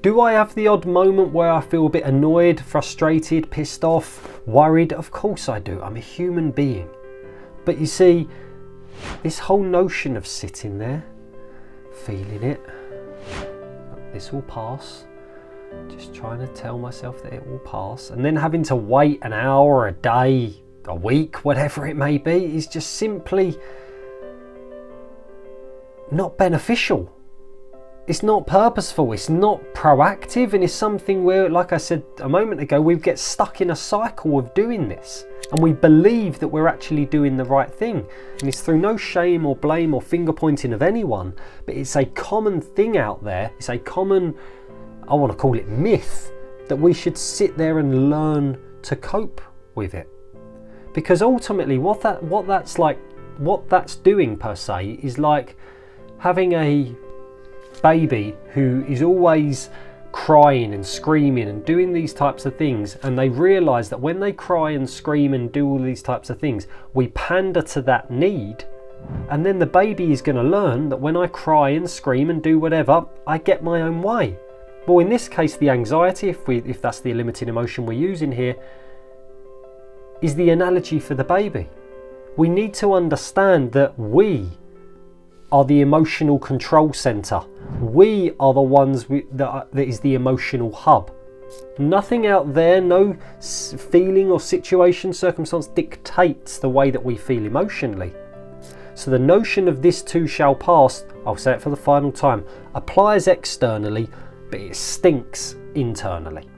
Do I have the odd moment where I feel a bit annoyed, frustrated, pissed off, worried? Of course I do. I'm a human being. But you see, this whole notion of sitting there, feeling it, this will pass, just trying to tell myself that it will pass, and then having to wait an hour, a day, a week, whatever it may be, is just simply not beneficial. It's not purposeful, it's not proactive, and it's something where, like I said a moment ago, we get stuck in a cycle of doing this, and we believe that we're actually doing the right thing. And it's through no shame or blame or finger pointing of anyone, but it's a common thing out there, it's a common, I want to call it myth, that we should sit there and learn to cope with it. Because ultimately what that's doing per se is like having a baby who is always crying and screaming and doing these types of things, and they realise that when they cry and scream and do all these types of things, we pander to that need, and then the baby is going to learn that when I cry and scream and do whatever, I get my own way. Well, in this case, the anxiety, if that's the limiting emotion we're using here, is the analogy for the baby. We need to understand that we are the emotional control centre. We are the ones that is the emotional hub. Nothing out there, no feeling or situation, circumstance dictates the way that we feel emotionally. So the notion of this too shall pass, I'll say it for the final time, applies externally, but it stinks internally.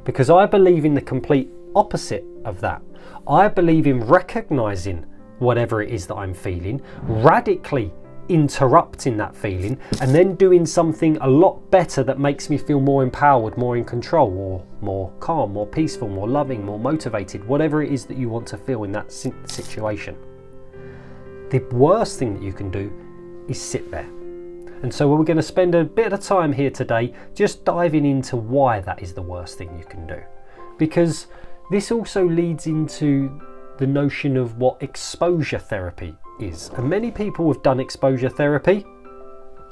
Because I believe in the complete opposite of that. I believe in recognising whatever it is that I'm feeling, radically interrupting that feeling, and then doing something a lot better that makes me feel more empowered, more in control, or more calm, more peaceful, more loving, more motivated, whatever it is that you want to feel in that situation. The worst thing that you can do is sit there. And so we're going to spend a bit of time here today just diving into why that is the worst thing you can do. Because this also leads into the notion of what exposure therapy is. And many people have done exposure therapy,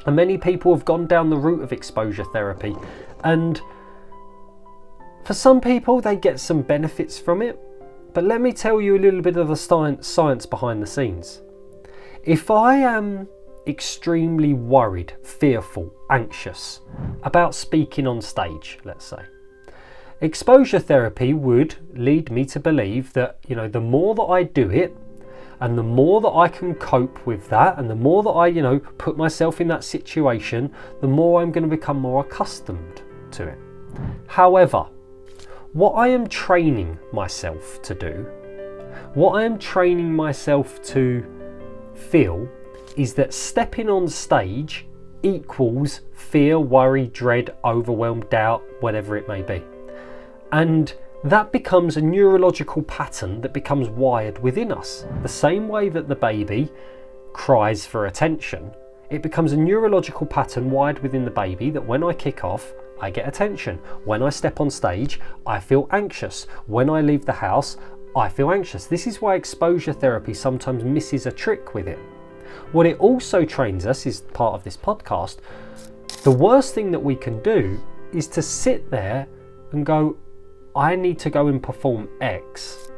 and many people have gone down the route of exposure therapy. And for some people, they get some benefits from it. But let me tell you a little bit of the science behind the scenes. If I am extremely worried, fearful, anxious about speaking on stage, let's say, exposure therapy would lead me to believe that, the more that I do it, and the more that I can cope with that, and the more that I, put myself in that situation, the more I'm going to become more accustomed to it. However, what I am training myself to do, what I am training myself to feel, is that stepping on stage equals fear, worry, dread, overwhelm, doubt, whatever it may be. And that becomes a neurological pattern that becomes wired within us. The same way that the baby cries for attention, it becomes a neurological pattern wired within the baby that when I kick off, I get attention. When I step on stage, I feel anxious. When I leave the house, I feel anxious. This is why exposure therapy sometimes misses a trick with it. What it also trains us, is part of this podcast, the worst thing that we can do is to sit there and go, I need to go and perform X,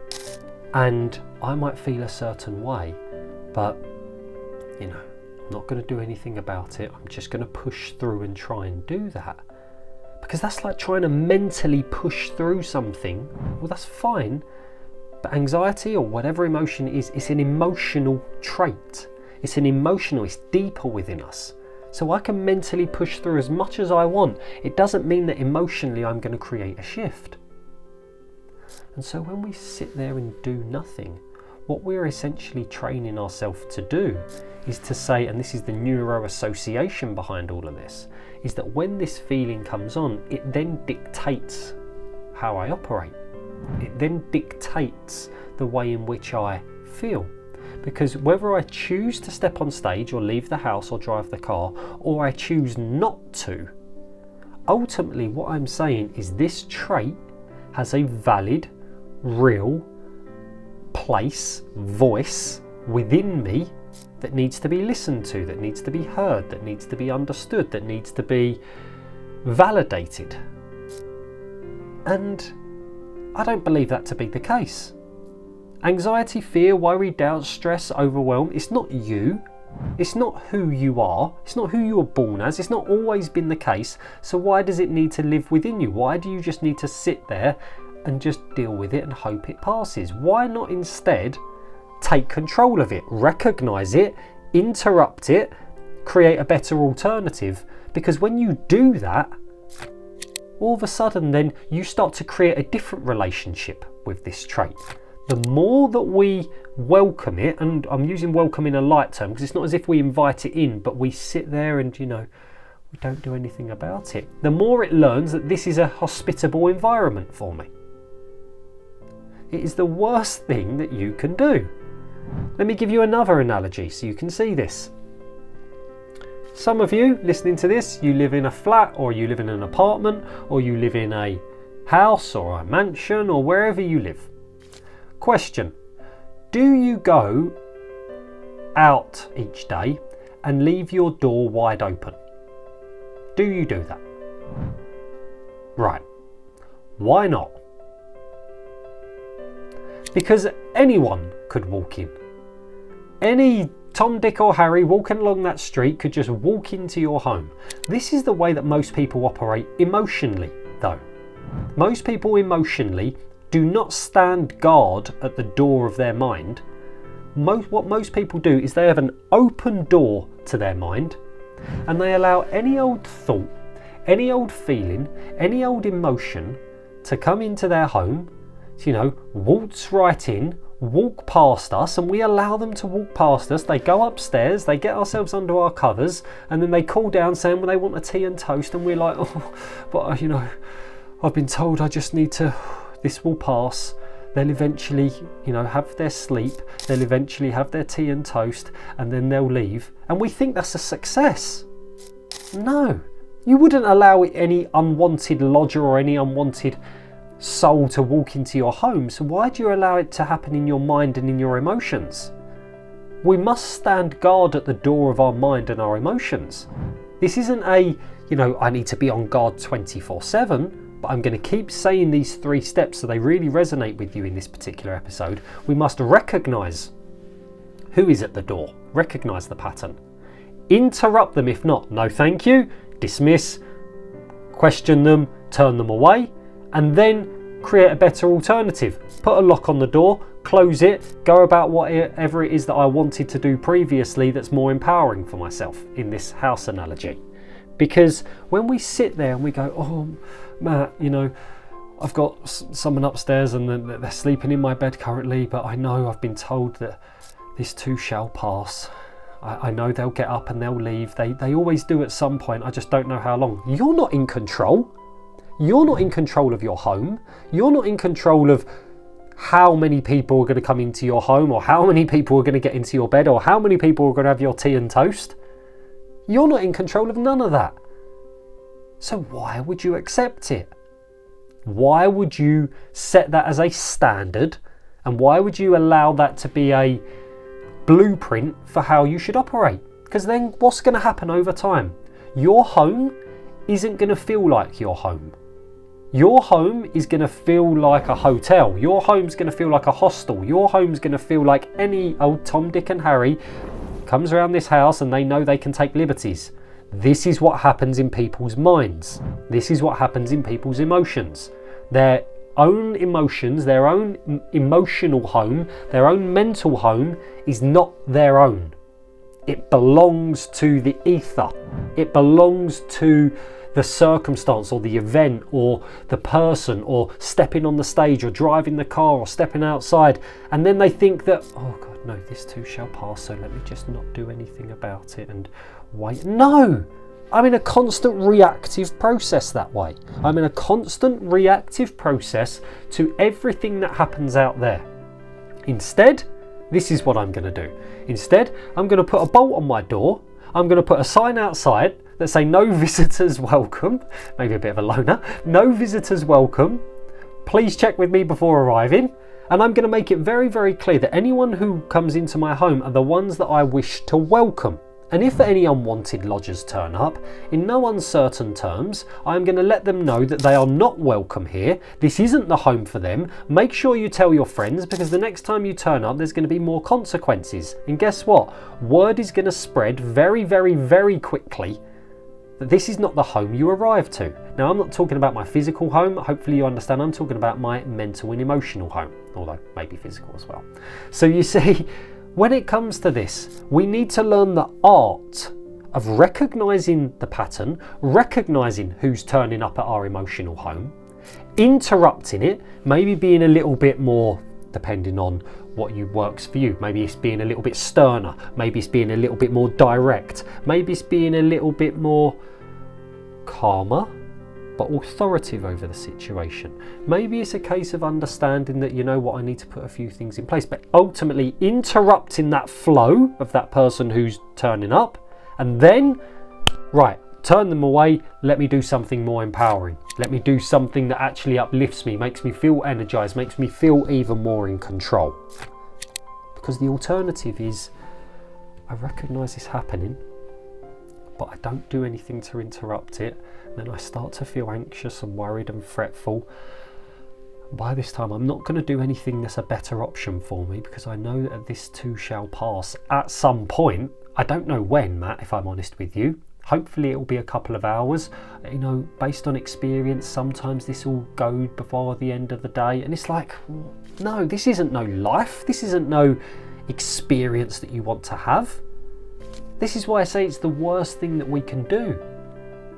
and I might feel a certain way, but I'm not going to do anything about it. I'm just going to push through and try and do that, because that's like trying to mentally push through something. Well, that's fine, but anxiety or whatever emotion it is, it's an emotional trait. It's deeper within us. So I can mentally push through as much as I want. It doesn't mean that emotionally I'm going to create a shift. And so when we sit there and do nothing, what we're essentially training ourselves to do is to say, and this is the neuroassociation behind all of this, is that when this feeling comes on, it then dictates how I operate. It then dictates the way in which I feel. Because whether I choose to step on stage or leave the house or drive the car, or I choose not to, ultimately what I'm saying is this trait has a valid, real place, voice within me that needs to be listened to, that needs to be heard, that needs to be understood, that needs to be validated. And I don't believe that to be the case. Anxiety, fear, worry, doubt, stress, overwhelm, it's not you. It's not who you are. It's not who you were born as. It's not always been the case. So why does it need to live within you? Why do you just need to sit there and just deal with it and hope it passes? Why not instead take control of it, recognize it, interrupt it, create a better alternative? Because when you do that, all of a sudden then you start to create a different relationship with this trait. The more that we welcome it, and I'm using welcome in a light term because it's not as if we invite it in, but we sit there and, we don't do anything about it. The more it learns that this is a hospitable environment for me. It is the worst thing that you can do. Let me give you another analogy so you can see this. Some of you listening to this, you live in a flat, or you live in an apartment, or you live in a house or a mansion, or wherever you live. Question: do you go out each day and leave your door wide open? Do you do that? Right. Why not? Because anyone could walk in. Any Tom, Dick or Harry walking along that street could just walk into your home. This is the way that most people operate emotionally, though. Most people emotionally do not stand guard at the door of their mind. What most people do is they have an open door to their mind, and they allow any old thought, any old feeling, any old emotion to come into their home, waltz right in, walk past us, and we allow them to walk past us. They go upstairs, they get ourselves under our covers, and then they call down saying, well, they want a tea and toast, and we're like, oh, but I've been told I just need to, this will pass. They'll eventually, have their sleep, they'll eventually have their tea and toast, and then they'll leave. And we think that's a success. No, you wouldn't allow any unwanted lodger or any unwanted soul to walk into your home, so why do you allow it to happen in your mind and in your emotions? We must stand guard at the door of our mind and our emotions. This isn't I need to be on guard 24/7, but I'm going to keep saying these 3 steps so they really resonate with you in this particular episode. We must recognize who is at the door, recognize the pattern, interrupt them if not, no thank you, dismiss, question them, turn them away, and then create a better alternative. Put a lock on the door, close it, go about whatever it is that I wanted to do previously that's more empowering for myself in this house analogy. Because when we sit there and we go, oh, Matt, I've got someone upstairs and they're sleeping in my bed currently, but I know I've been told that this too shall pass. I know they'll get up and they'll leave. They always do at some point. I just don't know how long. You're not in control. You're not in control of your home. You're not in control of how many people are going to come into your home, or how many people are going to get into your bed, or how many people are going to have your tea and toast. You're not in control of none of that. So why would you accept it? Why would you set that as a standard? And why would you allow that to be a blueprint for how you should operate? Because then what's going to happen over time? Your home isn't going to feel like your home. Your home is going to feel like a hotel. Your home's going to feel like a hostel. Your home's going to feel like any old Tom, Dick and Harry comes around this house and they know they can take liberties. This is what happens in people's minds. This is what happens in people's emotions. Their own emotions, their own emotional home, their own mental home is not their own. It belongs to the ether. It belongs to the circumstance or the event or the person, or stepping on the stage or driving the car or stepping outside. And then they think that, oh God, no, this too shall pass, so let me just not do anything about it and wait. No, I'm in a constant reactive process that way. I'm in a constant reactive process to everything that happens out there. Instead, this is what I'm going to do. Instead, I'm going to put a bolt on my door. I'm going to put a sign outside that say no visitors welcome. Maybe a bit of a loner. No visitors welcome. Please check with me before arriving. And I'm going to make it very, very clear that anyone who comes into my home are the ones that I wish to welcome. And if any unwanted lodgers turn up, in no uncertain terms, I'm going to let them know that they are not welcome here. This isn't the home for them. Make sure you tell your friends, because the next time you turn up, there's going to be more consequences. And guess what? Word is going to spread very, very, very quickly that this is not the home you arrived to. Now, I'm not talking about my physical home. Hopefully you understand. I'm talking about my mental and emotional home, although maybe physical as well. So you see, when it comes to this, we need to learn the art of recognising the pattern, recognising who's turning up at our emotional home, interrupting it, maybe being a little bit more, depending on what works for you. Maybe it's being a little bit sterner, maybe it's being a little bit more direct, maybe it's being a little bit more calmer, but authoritative over the situation. Maybe it's a case of understanding that, you know what, I need to put a few things in place, but ultimately interrupting that flow of that person who's turning up, and then, right, turn them away, let me do something more empowering. Let me do something that actually uplifts me, makes me feel energized, makes me feel even more in control. Because the alternative is, I recognize this happening, but I don't do anything to interrupt it. Then I start to feel anxious and worried and fretful. By this time, I'm not going to do anything that's a better option for me, because I know that this too shall pass at some point. I don't know when, Matt, if I'm honest with you. Hopefully it will be a couple of hours. You know, based on experience, sometimes this will go before the end of the day. And it's like, no, this isn't no life. This isn't no experience that you want to have. This is why I say it's the worst thing that we can do.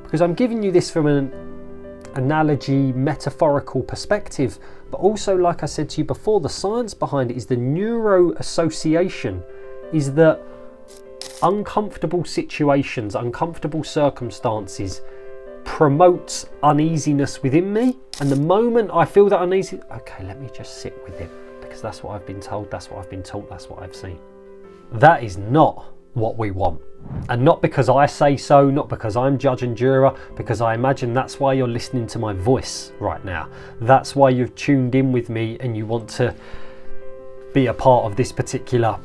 Because I'm giving you this from an analogy, metaphorical perspective, but also, like I said to you before, the science behind it is the neuro association, is that uncomfortable situations, uncomfortable circumstances promotes uneasiness within me. And the moment I feel that uneasy, okay, let me just sit with it, because that's what I've been told, that's what I've been taught, that's what I've seen. That is not what we want. And not because I say so, not because I'm judge and juror, because I imagine that's why you're listening to my voice right now. That's why you've tuned in with me and you want to be a part of this particular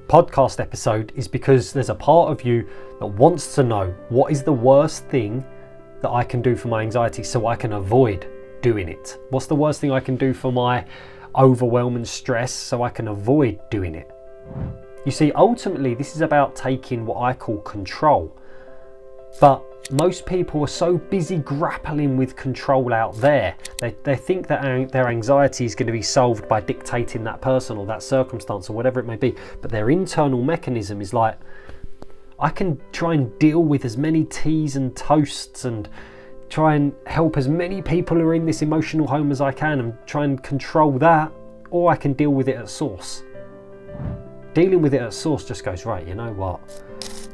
podcast episode, is because there's a part of you that wants to know what is the worst thing that I can do for my anxiety so I can avoid doing it. What's the worst thing I can do for my overwhelm and stress so I can avoid doing it? You see, ultimately, this is about taking what I call control. But most people are so busy grappling with control out there. They think that their anxiety is going to be solved by dictating that person or that circumstance or whatever it may be. But their internal mechanism is like, I can try and deal with as many teas and toasts and try and help as many people who are in this emotional home as I can and try and control that, or I can deal with it at source. Dealing with it at source just goes, right, you know what?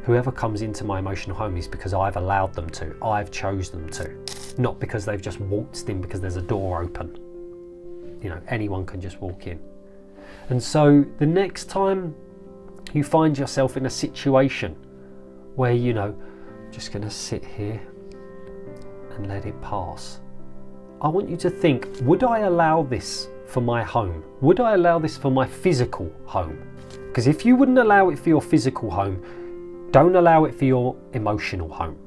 Whoever comes into my emotional home is because I've allowed them to. I've chose them to. Not because they've just waltzed in because there's a door open. You know, anyone can just walk in. And so the next time you find yourself in a situation where, you know, I'm just going to sit here and let it pass, I want you to think, would I allow this for my home? Would I allow this for my physical home? Because if you wouldn't allow it for your physical home, don't allow it for your emotional home.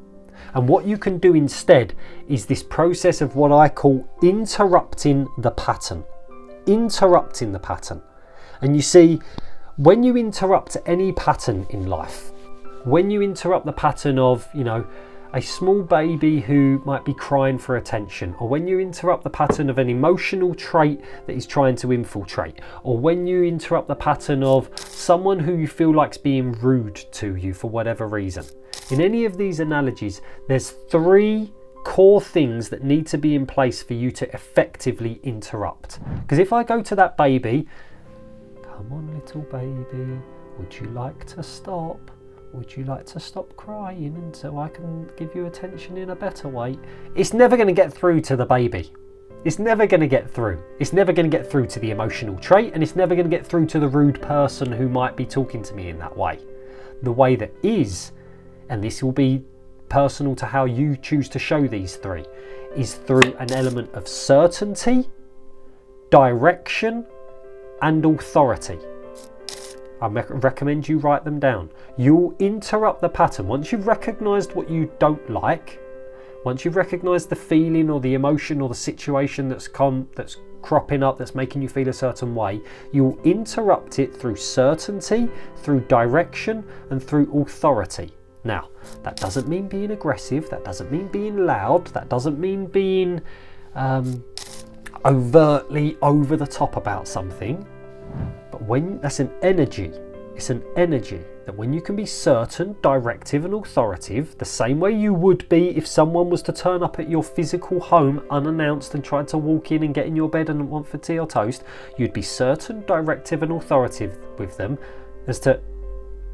And what you can do instead is this process of what I call interrupting the pattern. Interrupting the pattern. And you see, when you interrupt any pattern in life, when you interrupt the pattern of, you know, a small baby who might be crying for attention, or when you interrupt the pattern of an emotional trait that is trying to infiltrate, or when you interrupt the pattern of someone who you feel like's being rude to you for whatever reason. In any of these analogies, there's 3 core things that need to be in place for you to effectively interrupt. Because if I go to that baby, come on little baby, would you like to stop? Would you like to stop crying and so I can give you attention in a better way? It's never going to get through to the baby. It's never going to get through. It's never going to get through to the emotional trait, and it's never going to get through to the rude person who might be talking to me in that way. The way that is, and this will be personal to how you choose to show these 3, is through an element of certainty, direction, and authority. I recommend you write them down. You'll interrupt the pattern. Once you've recognised what you don't like, once you've recognised the feeling or the emotion or the situation that's cropping up, that's making you feel a certain way, you'll interrupt it through certainty, through direction, and through authority. Now, that doesn't mean being aggressive, that doesn't mean being loud, that doesn't mean being overtly over the top about something, but that's an energy. It's an energy that when you can be certain, directive and authoritative, the same way you would be if someone was to turn up at your physical home unannounced and tried to walk in and get in your bed and want for tea or toast, you'd be certain, directive and authoritative with them as to,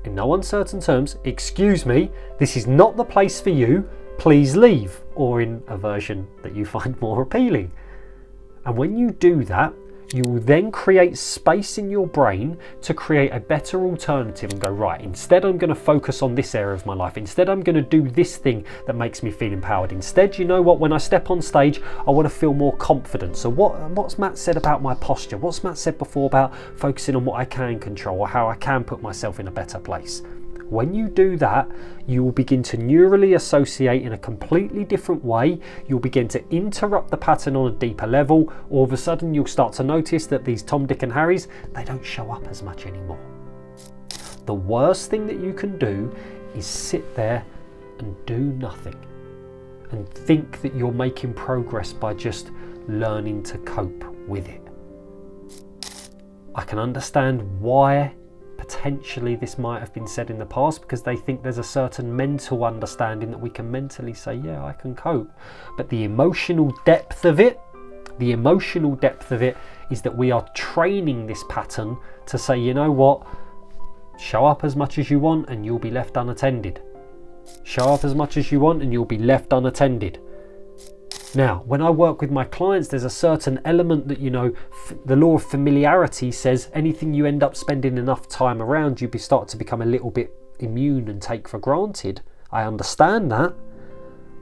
in no uncertain terms, excuse me, this is not the place for you, please leave, or in a version that you find more appealing. And when you do that, you will then create space in your brain to create a better alternative and go, right, instead I'm going to focus on this area of my life. Instead I'm going to do this thing that makes me feel empowered. Instead, you know what, when I step on stage, I want to feel more confident. So what's Matt said about my posture? What's Matt said before about focusing on what I can control or how I can put myself in a better place? When you do that, you will begin to neurally associate in a completely different way. You'll begin to interrupt the pattern on a deeper level. All of a sudden, you'll start to notice that these Tom, Dick and Harrys, they don't show up as much anymore. The worst thing that you can do is sit there and do nothing and think that you're making progress by just learning to cope with it. I can understand why potentially this might have been said in the past, because they think there's a certain mental understanding that we can mentally say, yeah, I can cope. But the emotional depth of it is that we are training this pattern to say, you know what, show up as much as you want and you'll be left unattended. Show up as much as you want and you'll be left unattended. Now, when I work with my clients, there's a certain element that, you know, the law of familiarity says anything you end up spending enough time around, you start to become a little bit immune and take for granted. I understand that.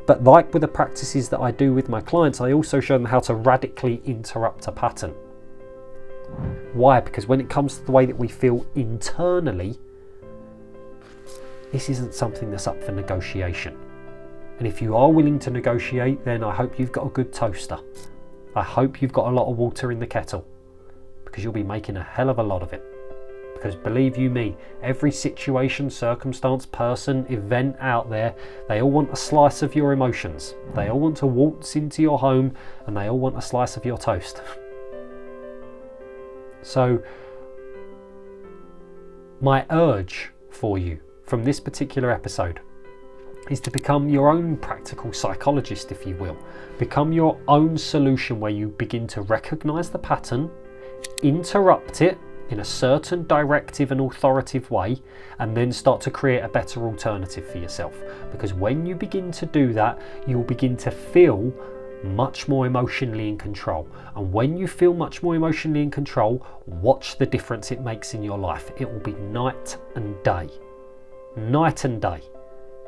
But like with the practices that I do with my clients, I also show them how to radically interrupt a pattern. Why? Because when it comes to the way that we feel internally, this isn't something that's up for negotiation. And if you are willing to negotiate, then I hope you've got a good toaster. I hope you've got a lot of water in the kettle, because you'll be making a hell of a lot of it. Because believe you me, every situation, circumstance, person, event out there, they all want a slice of your emotions. They all want to waltz into your home and they all want a slice of your toast. So, my urge for you from this particular episode is to become your own practical psychologist, if you will. Become your own solution where you begin to recognize the pattern, interrupt it in a certain directive and authoritative way, and then start to create a better alternative for yourself. Because when you begin to do that, you'll begin to feel much more emotionally in control. And when you feel much more emotionally in control, watch the difference it makes in your life. It will be night and day. Night and day.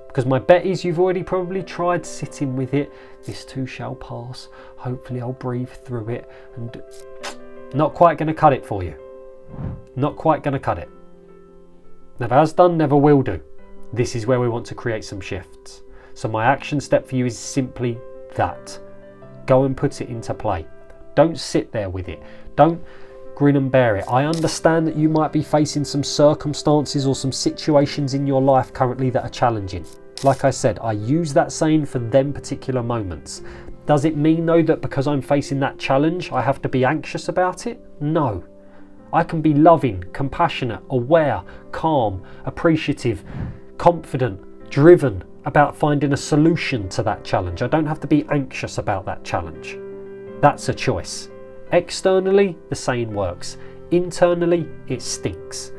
Because my bet is you've already probably tried sitting with it. This too shall pass. Hopefully I'll breathe through it. And not quite going to cut it for you. Not quite going to cut it. Never has done, never will do. This is where we want to create some shifts. So my action step for you is simply that. Go and put it into play. Don't sit there with it. Don't grin and bear it. I understand that you might be facing some circumstances or some situations in your life currently that are challenging. Like I said, I use that saying for them particular moments. Does it mean though that because I'm facing that challenge, I have to be anxious about it? No. I can be loving, compassionate, aware, calm, appreciative, confident, driven about finding a solution to that challenge. I don't have to be anxious about that challenge. That's a choice. Externally, the saying works. Internally, it stinks.